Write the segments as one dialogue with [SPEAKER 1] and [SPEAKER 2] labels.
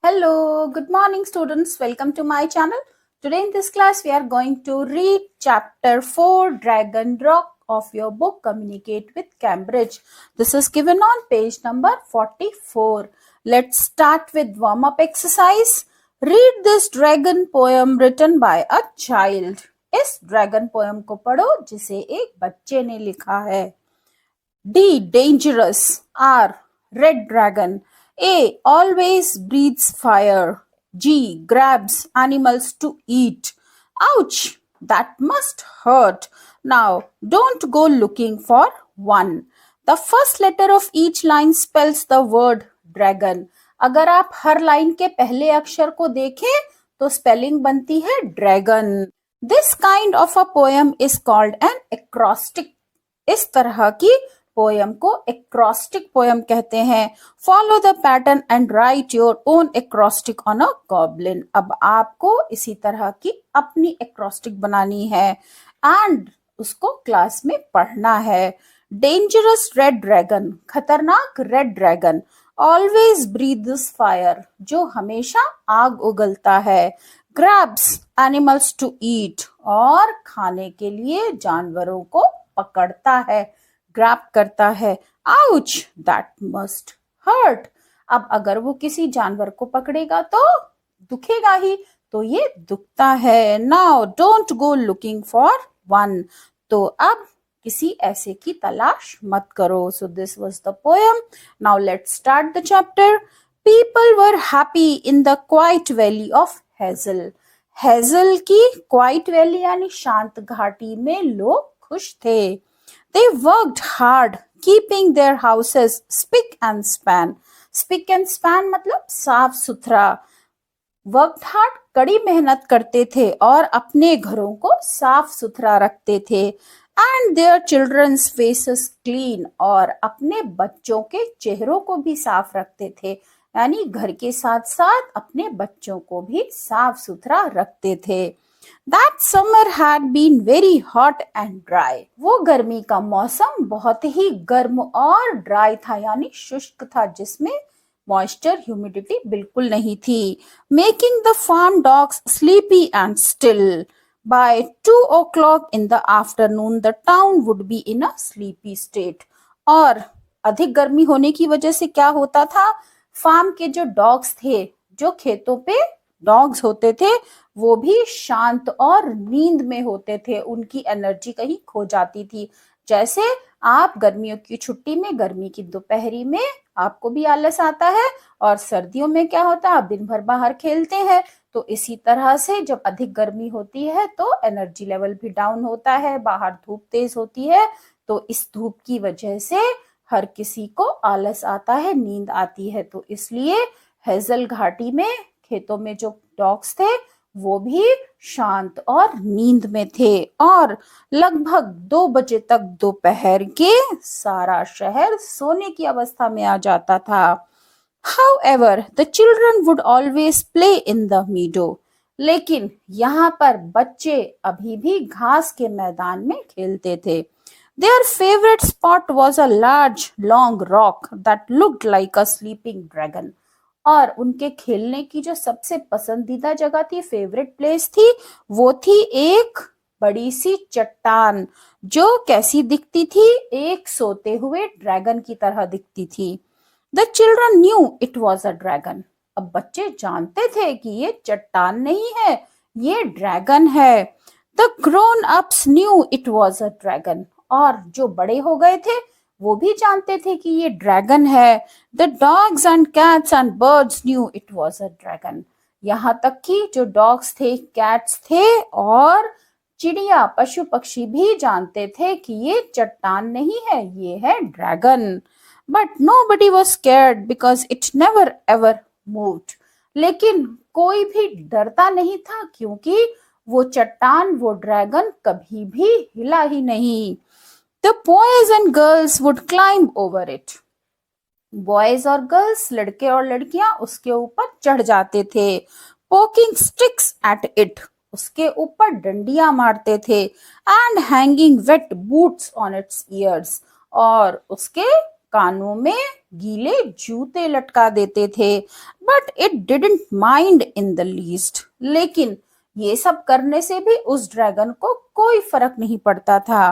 [SPEAKER 1] Hello, good morning students. Welcome to my channel. Today in this class we are going to read chapter 4 Dragon Rock of your book Communicate with Cambridge. This is given on page number 44. Let's start with warm up exercise. Read this dragon poem written by a child. इस dragon poem को पढ़ो जिसे एक बच्चे ने लिखा है. D. Dangerous. R. Red dragon. A. Always breathes fire. G. Grabs animals to eat. Ouch! That must hurt. Now, don't go looking for one. The first letter of each line spells the word dragon. अगर आप हर line के पहले अक्षर को देखें तो spelling बनती है dragon. This kind of a poem is called an acrostic. इस तरह की पोयम को एक्रोस्टिक पोयम कहते हैं. Follow the pattern and right your own acrostic on a goblin. अब आपको इसी तरह की अपनी एक्रोस्टिक बनानी है एंड उसको क्लास में पढ़ना है. डेंजरस रेड ड्रैगन, खतरनाक red dragon. Always breathes fire, जो हमेशा आग उगलता है. ग्रैब्स एनिमल्स टू ईट, और खाने के लिए जानवरों को पकड़ता है, ग्रैब करता है. Ouch, that must hurt. अब अगर वो किसी जानवर को पकड़ेगा तो दुखेगा ही, तो ये दुखता है. Now don't go looking for one. तो अब किसी ऐसे की तलाश मत करो. So this was the poem. Now let's start the chapter. People were happy in the quite valley of hazel. Hazel की क्वाइट वैली यानी शांत घाटी में लोग खुश थे. They worked hard, keeping their houses spick and span. Spick and span मतलब साफ सुथरा. Worked hard, कड़ी मेहनत करते थे और अपने घरों को साफ सुथरा रखते थे. And their children's faces clean, और अपने बच्चों के चेहरों को भी साफ रखते थे. यानी घर के साथ साथ अपने बच्चों को भी साफ सुथरा रखते थे. That summer had been very hot and dry. वो गर्मी का मौसम बहुत ही गर्म और ड्राई था, यानी शुष्क था, जिसमें मॉइस्चर ह्यूमिडिटी बिल्कुल नहीं थी. Making the farm dogs sleepy and still. By 2 o'clock in the afternoon, the town would be in a sleepy state. और अधिक गर्मी होने की वजह से क्या होता था, फार्म के जो डॉग्स थे, जो खेतों पे डॉग्स होते थे, वो भी शांत और नींद में होते थे. उनकी एनर्जी कहीं खो जाती थी. जैसे आप गर्मियों की छुट्टी में, गर्मी की दोपहरी में आपको भी आलस आता है, और सर्दियों में क्या होता है, आप दिन भर बाहर खेलते हैं. तो इसी तरह से जब अधिक गर्मी होती है तो एनर्जी लेवल भी डाउन होता है, बाहर धूप तेज होती है, तो इस धूप की वजह से हर किसी को आलस आता है, नींद आती है. तो इसलिए हेजल घाटी में खेतों में जो डॉग्स थे वो भी शांत और नींद में थे. और लगभग 2 बजे तक दोपहर के सारा शहर सोने की अवस्था में आ जाता था. However, the children would always play in the meadow. लेकिन यहाँ पर बच्चे अभी भी घास के मैदान में खेलते थे. Their favorite spot was a large, long rock that looked like a sleeping dragon. और उनके खेलने की जो सबसे पसंदीदा जगह थी, फेवरेट प्लेस थी, वो थी एक बड़ी सी चट्टान, जो कैसी दिखती थी, एक सोते हुए ड्रैगन की तरह दिखती थी. The children knew it was a dragon. अब बच्चे जानते थे कि ये चट्टान नहीं है, ये ड्रैगन है. The grown-ups knew it was a dragon. और जो बड़े हो गए थे वो भी जानते थे कि ये ड्रैगन है. The dogs and cats and birds knew it was a dragon. यहाँ तक कि जो डॉग्स थे, कैट्स थे और चिड़िया, पशु पक्षी भी जानते थे कि ये चट्टान नहीं है, ये है dragon. But nobody was scared because it never ever moved. लेकिन कोई भी डरता नहीं था, क्योंकि वो चट्टान, वो ड्रैगन कभी भी हिला ही नहीं. The boys and girls would climb over it. Boys और girls, लड़के और लड़कियां उसके ऊपर चढ़ जाते थे. Poking sticks at it, उसके ऊपर डंडियां मारते थे. And hanging wet boots on its ears, और उसके कानों में गीले जूते लटका देते थे, but it didn't mind in the least. लेकिन ये सब करने से भी उस ड्रैगन को कोई फर्क नहीं पड़ता था।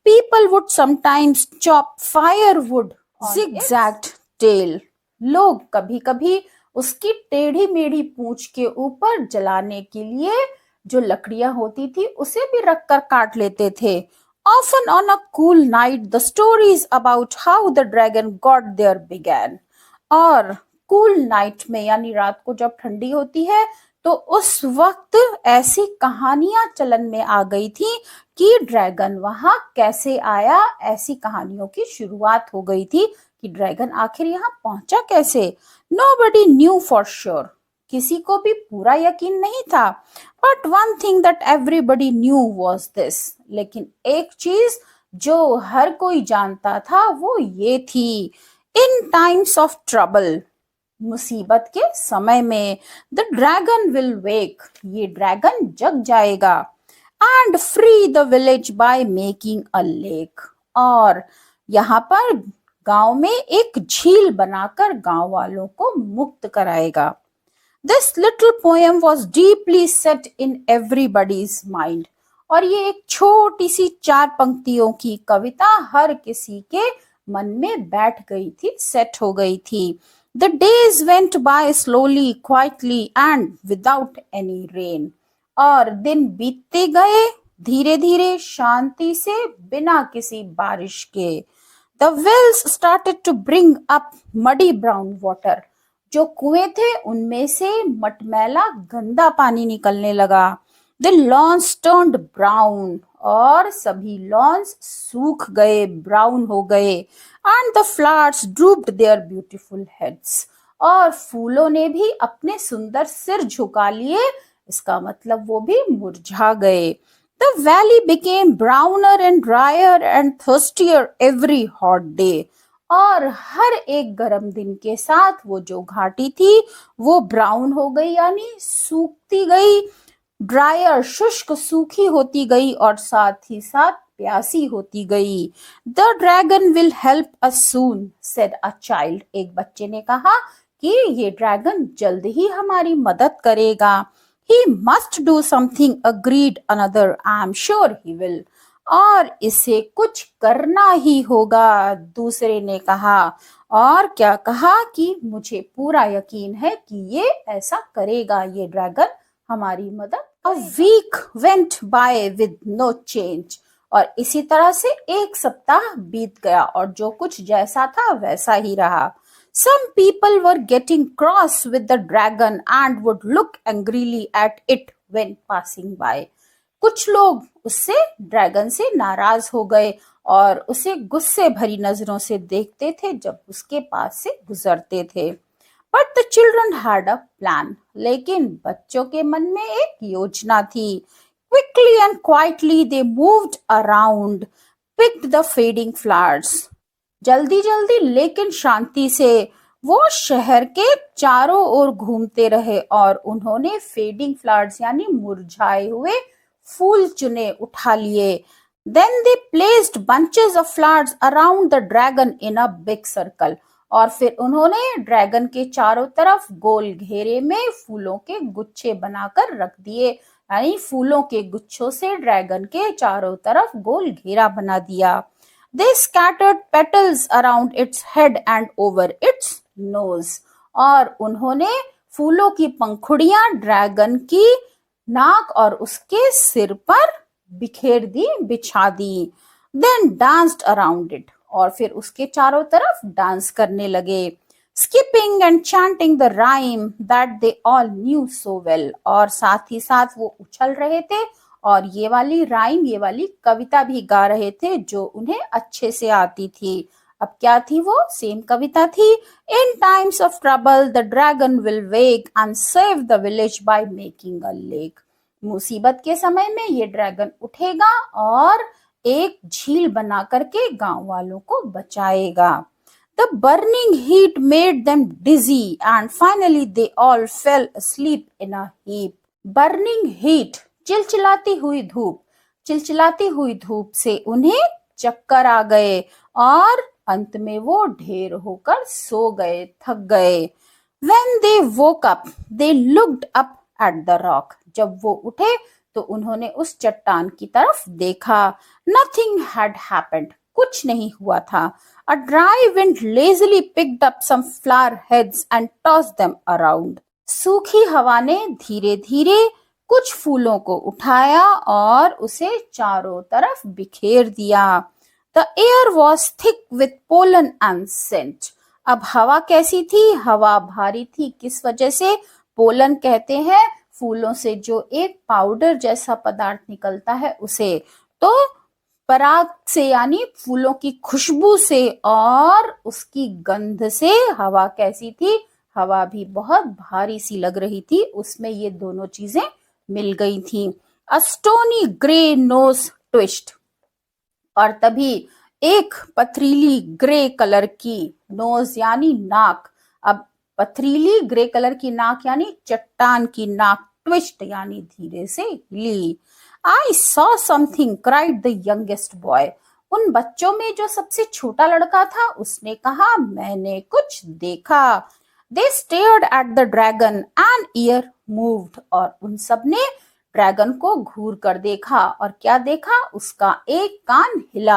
[SPEAKER 1] People would sometimes chop firewood zigzagged tail. लोग कभी कभी उसकी टेढ़ी मेढ़ी पूंछ के ऊपर जलाने के लिए जो लकड़ियां होती थी उसे भी रखकर काट लेते थे। Often on a cool night, the stories about how the dragon got there began. और कूल नाइट में यानी रात को जब ठंडी होती है तो उस वक्त ऐसी कहानियां चलन में आ गई थी कि ड्रैगन वहां कैसे आया। ऐसी कहानियों की शुरुआत हो गई थी कि ड्रैगन आखिर यहाँ पहुंचा कैसे। Nobody knew for sure. किसी को भी पूरा यकीन नहीं था। But one thing that everybody knew was this. लेकिन एक चीज जो हर कोई जानता था वो ये थी, in times of trouble, मुसीबत के समय में, the dragon will wake, ये ड्रैगन जग जाएगा, and free the village by making a lake, और यहाँ पर गांव में एक झील बनाकर गांव वालों को मुक्त कराएगा। This little poem was deeply set in everybody's mind. और ये एक छोटी सी 4 पंक्तियों की कविता हर किसी के मन में बैठ गई थी, सेट हो गई थी। The days went by slowly, quietly and without any rain. और दिन बीतते गए धीरे धीरे शांति से बिना किसी बारिश के। The wells started to bring up muddy brown water. जो कुएं थे उनमें से मटमैला गंदा पानी निकलने लगा। The lawns turned brown, और सभी लॉन्स सूख गए, ब्राउन हो गए। And the flowers drooped their beautiful heads, और फूलों ने भी अपने सुंदर सिर झुका लिए, इसका मतलब वो भी मुरझा गए। The valley became browner and drier and thirstier every hot day. और हर एक गर्म दिन के साथ वो जो घाटी थी वो ब्राउन हो गई यानी सूखती गई, ड्रायर शुष्क सूखी होती गई और साथ ही साथ प्यासी होती गई। The dragon will help us soon, said a child, एक बच्चे ने कहा कि ये ड्रैगन जल्द ही हमारी मदद करेगा। He must do something, agreed another, I am sure he will, और इसे कुछ करना ही होगा, दूसरे ने कहा। और क्या कहा कि मुझे पूरा यकीन है कि ये ऐसा करेगा, ये ड्रैगन हमारी मदद। A week went by with no change, और इसी तरह से एक सप्ताह बीत गया और जो कुछ जैसा था वैसा ही रहा। Some people were getting cross with the dragon and would look angrily at it when passing by. कुछ लोग उससे ड्रैगन से नाराज हो गए और उसे गुस्से भरी नजरों से देखते थे जब उसके पास से गुजरते थे। But the children had a plan. लेकिन बच्चों के मन में एक योजना थी। Quickly and quietly they moved around, picked the fading flowers. जल्दी जल्दी लेकिन शांति से वो शहर के चारों ओर घूमते रहे और उन्होंने फेडिंग फ्लावर्स यानी मुरझाए हुए फूल चुने, उठा लिए। Then they placed bunches of flowers around the dragon in a big circle. और फिर उन्होंने ड्रैगन के चारों तरफ गोल घेरे में फूलों के गुच्छे बनाकर रख दिए, यानी फूलों के गुच्छों से ड्रैगन के चारों तरफ गोल घेरा बना दिया। They scattered petals around its head and over its nose. और उन्होंने फूलों की पंखुड़ियां ड्रैगन की नाक और उसके सिर पर बिखेर दी, बिछा दी। Then danced around it. और फिर उसके चारों तरफ डांस करने लगे। Skipping and chanting the rhyme that they all knew so well. और साथ ही साथ वो उछल रहे थे और ये वाली राइम, ये वाली कविता भी गा रहे थे जो उन्हें अच्छे से आती थी। अब क्या थी वो? सेम कविता थी। In times of trouble, the dragon will wake and save the village by making a lake. मुसीबत के समय में ये ड्रैगन उठेगा और एक झील बना करके गांव वालों को बचाएगा। The burning heat made them dizzy and finally they all fell asleep in a heap. Burning heat, चिलचिलाती हुई धूप, चिलचिलाती हुई धूप से उन्हें चक्कर आ गए और अंत में वो ढेर होकर सो गए, थक गए। When they woke up, they looked up at the rock. जब वो उठे तो उन्होंने उस चट्टान की तरफ देखा। Nothing had happened. कुछ नहीं हुआ था। A dry wind lazily picked up some flower heads and tossed them around. सूखी हवा ने धीरे धीरे कुछ फूलों को उठाया और उसे चारों तरफ बिखेर दिया। The air was thick with pollen and scent. अब हवा कैसी थी? हवा भारी थी। किस वजह से? पोलन कहते हैं फूलों से जो एक पाउडर जैसा पदार्थ निकलता है उसे। तो पराग से यानी फूलों की खुशबू से और उसकी गंध से हवा कैसी थी? हवा भी बहुत भारी सी लग रही थी। उसमें ये दोनों चीजें मिल गई थी। A stony grey nose twist. और तभी एक पथरीली ग्रे कलर की नोज यानी नाक, अब पथरीली ग्रे कलर की नाक यानी चट्टान की नाक, ट्विस्ट यानी धीरे से हिली। I saw something, cried the youngest boy. उन बच्चों में जो सबसे छोटा लड़का था उसने कहा, मैंने कुछ देखा। They stared at the dragon, an ear moved. और उन सब ने ड्रैगन को घूर कर देखा और क्या देखा? उसका एक कान हिला।